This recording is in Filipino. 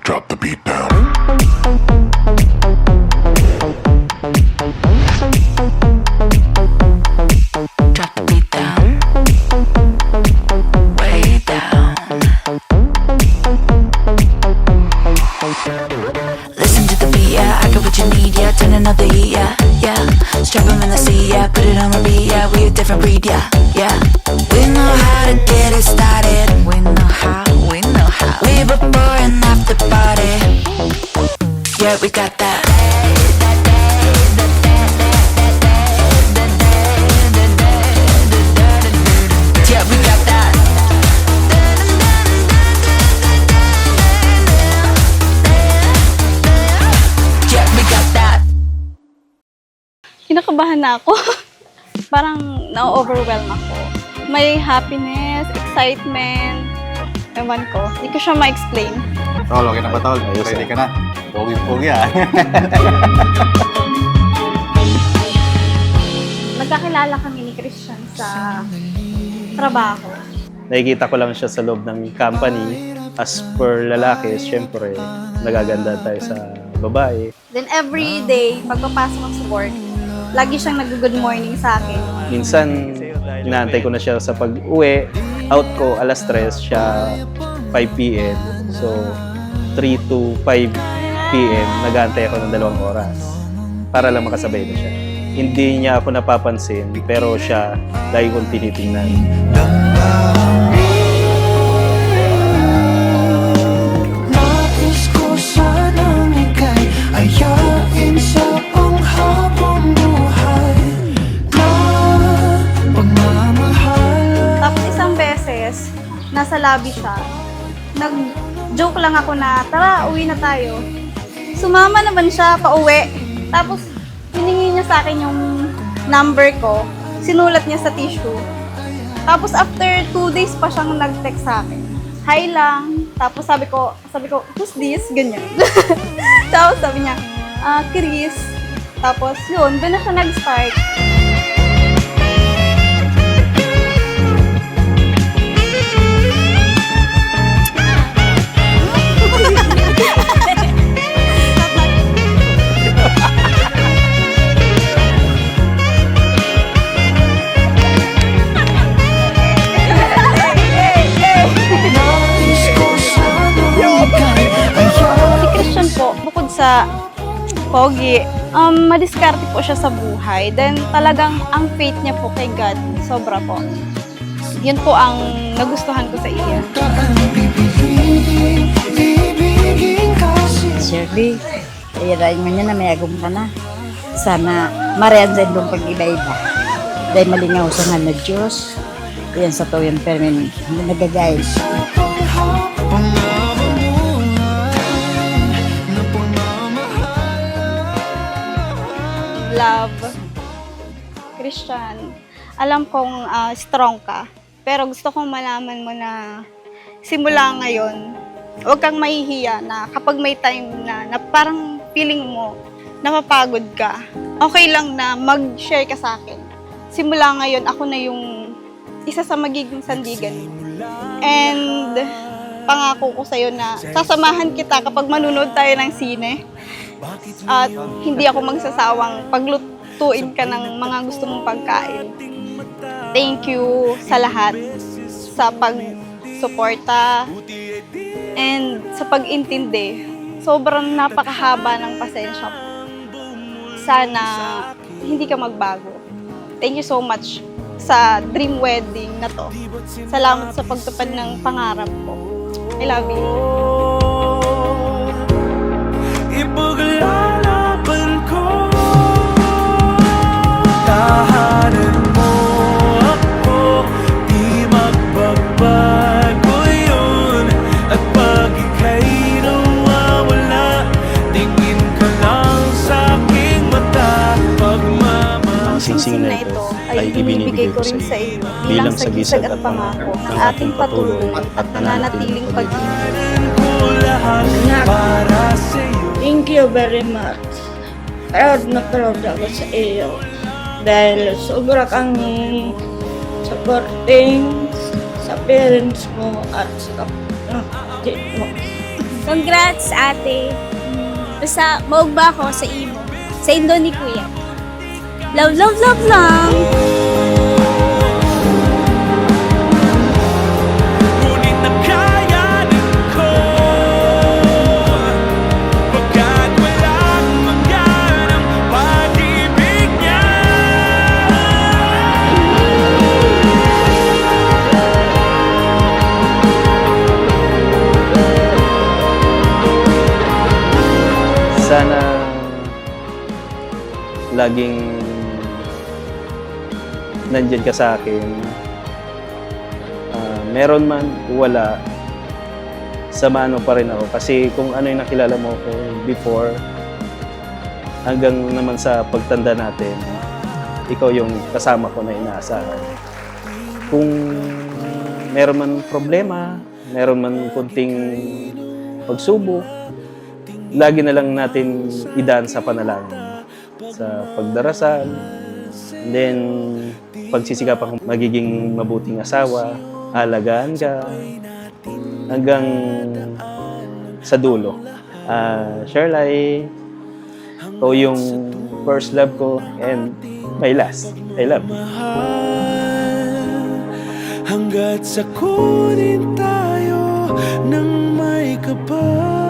Drop the beat down. Drop the beat down, way down. Listen to the beat, yeah, I got what you need, yeah. Turn another heat, yeah, yeah. Strap 'em in the seat, yeah. Put it on repeat, yeah. We a different breed, yeah, yeah. We know how to get it started. We know how, we know how. We before and after party. Yeah, we got that. Yeah, we got that. Yeah, we got that. Kinakabahan na ako. Parang na-overwhelm ako. May happiness, excitement, ewan ko. Hindi ko siya ma-explain. Tol, okay na ba, Tol? Ready ka na? Pogi-pogi, ah. Nagkakilala kami ni Christian sa trabaho. Nakikita ko lang siya sa loob ng company. As per lalaki, syempre, nagaganda tayo sa babae. Then every day, pagpapasok ko sa work, lagi siyang nag-good morning sa akin. Minsan, inaantay ko na siya sa pag-uwi. Out ko, alas 3, siya 5 p.m. So, 3 to 5 p.m. nag-aantay ako ng 2 oras para lang makasabay na siya. Hindi niya ako napapansin, pero siya lagi kong tinitingnan. Nais ko sanang ika'y ayain sa panghabang buhay na pagmamahal. Tapos isang beses, nasa lobby siya. Nag-joke lang ako na, tara, uwi na tayo. Sumama naman siya pauwi. Tapos, hiningi niya sa akin yung number ko. Sinulat niya sa tissue. Tapos after 2 days pa siyang nag-text sa akin. Hi lang. Tapos sabi ko, who's this? Ganyan. Tapos sabi niya, Chris. Tapos yun, doon na siya nag-start. Nais ko sanang ika'y Si Christian po, bukod sa pogi, madiskarte po siya sa buhay. Then talagang ang faith niya po kay God, sobra po. Yun po ang nagustuhan ko sa iya. ibigin kasi. Shirley, irain mo niya na may agum ka na. Sana mariyan sa ilong pag-iba-iba. Dahil malingaw sa nga na Diyos. Yan sa to yung permin nagagayad. Love, Christian, alam kong strong ka. Pero gusto kong malaman mo na simula ngayon, huwag kang mahihiya na kapag may time na parang feeling mo, napapagod ka, okay lang na mag-share ka sa akin. Simula ngayon, ako na yung isa sa magiging sandigan mo. And pangako ko sa'yo na sasamahan kita kapag manunood tayo ng sine. At hindi ako magsasawang paglutuin ka ng mga gusto mong pagkain. Thank you sa lahat, sa pag-suporta and sa pag-intindi. Sobrang napakahaba ng pasensya ko. Sana hindi ka magbago. Thank you so much sa dream wedding na to. Salamat sa pagtupad ng pangarap ko. I love you. Ipaglalaban ko, tahanan mo ako, di magbabago yun. At pag ika'y nawawala, tingin ka lang sa aking mata. Ang singsing na ito ay ibinibigay ko sa iyo bilang sagisag at pangako ng ating patuloy at nananatiling pag-ibig. Ko lahat para sa'yo. Thank you very much. na proud ako sa iyo. Dahil sobra kang supporting sa parents mo at sa kapatid mo. Congrats, ate. Basta, maugba ako sa imo. Sa Indo ni Kuya. Love, love, love lang. Ngunit nakayanin ko pagkat walang mangyan ang pag-ibig niya. Sana laging nandyan ka sa akin. Meron man, wala, samahan mo pa rin ako. Kasi kung ano yung nakilala mo ko before, hanggang naman sa pagtanda natin, ikaw yung kasama ko na inaasahan. Kung meron man problema, meron man kunting pagsubok, lagi na lang natin idaan sa panalangin, sa pagdarasal, and then pagsisikapan kung magiging mabuting asawa, alagaan ka, hanggang sa dulo. Shirley, ikaw yung first love ko and my last. I love you. Hanggat sa kunin tayo ng may kapal.